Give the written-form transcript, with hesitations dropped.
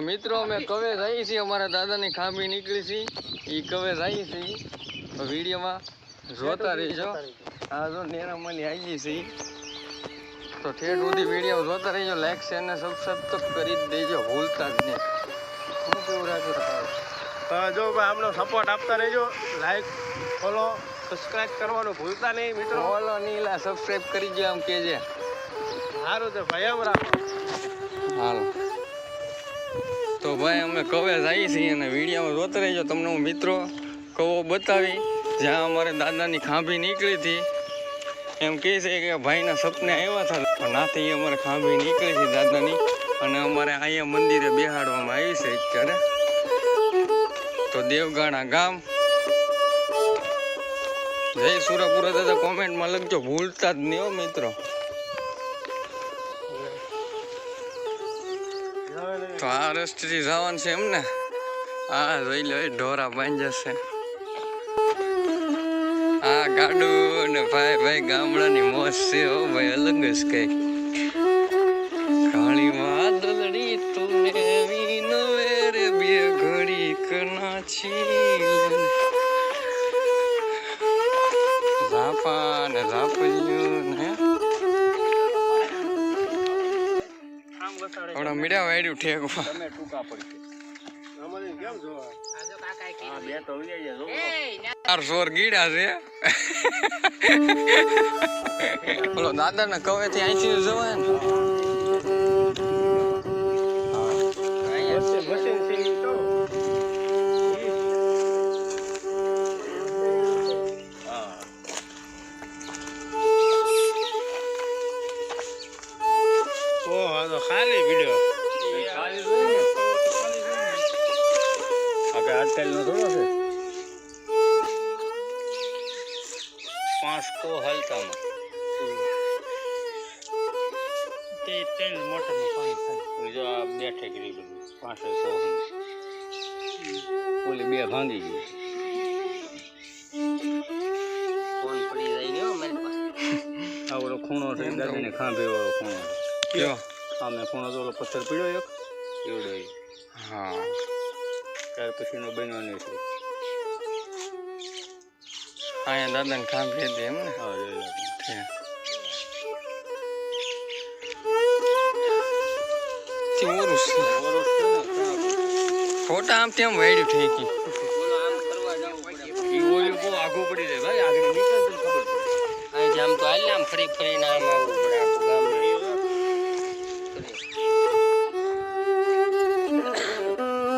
મિત્રો અમે કવે જઈએ છીએ, અમારા દાદાની ખાંભી નીકળી છે, એ કવે જઈએ છીએ. તો વિડીયોમાં જોતા રહીજો. આ જો નેરામણી આવી છે, તો ઠેઠ સુધી વિડીયો જોતા રહીજો. લાઈક શેર ને સબસ્ક્રાઈબ તો કરી જ દેજો, ભૂલતા જ નહીં. શું કેવું રાખો જો ભાઈ આમનો સપોર્ટ આપતા રહેજો. લાઈક ફોલો સબસ્ક્રાઈબ કરવાનું ભૂલતા નહીં મિત્રો. ફોલો નીલા સબસ્ક્રાઈબ કરી જો, આમ કેજે. સારું છે ભાઈ, એમ રાખો. હાલો તો ભાઈ અમે કવે જઈએ છીએ અને વિડીયોમાં જોતા રહીજો. તમને હું મિત્રો કવો બતાવી જ્યાં અમારે દાદાની ખાંભી નીકળી હતી. એમ કહે છે કે ભાઈના સપને આવ્યા હતા, પણ નાથી અમારે ખાંભી નીકળી છે દાદાની, અને અમારે અહીંયા મંદિરે બેહાડવામાં આવી છે અત્યારે. તો દેવગાણા ગામ, જય સુરાપુરા દાદા કોમેન્ટમાં લખજો, ભૂલતા જ નહીં હો મિત્રો. તો આ રસ્તેથી જવાનું છે એમને. આ જોઈ લો, ઢોરા બાંધ્યા છે. આ ગાડું ને ભાઈ ભાઈ ગામડાની મોજ છે હો ભાઈ, અલગ જ કઈક. કાળી વાદળડી તુને વિનવે રે બે ઘડી કનાછી ઝાપા ને ઝાપલ્યું ને હમણાં મીડિયા વાળ્યું ઠેકવા. તમે ટૂંકા પડશે અમારે કેમ જોવા? હા બે તો લઈ જાય જો. 400 ગીડા છે. બોલો દાદા ને કવે થી અહીંથી જવાય ને. ખાલી વિડિયો આગળ આજકાલ નો થોડો છે 5 કો હલતામાં તે તેલ મોટરમાં પાણી થાય. જો આ બેઠે કરી બધું 500 ઓલી બે ભાંગી ગઈ. ફોન પડી જાય ને મારી પાસે. આ ઓલો ખૂણો છે દાદાને ખાંભે વાળો ખૂણો. કયો આમે ખૂણો તો ઓલો પથ્થર પીડ્યો એક એવડો. હા ત્યાર પછીનો બન્યો છે. અહીંયા દાદાને ખાંભી દે એમ ને. હા ફોટા આમ તેમ વાડ્યું ઠેકી. ઈ ઓલું બહુ આઘું પડી જાય ભાઈ, આગળ નીકળે તો ખબર પડે. અહીં આમ તો હાલ આમ ફરી ફરીને આમ આવું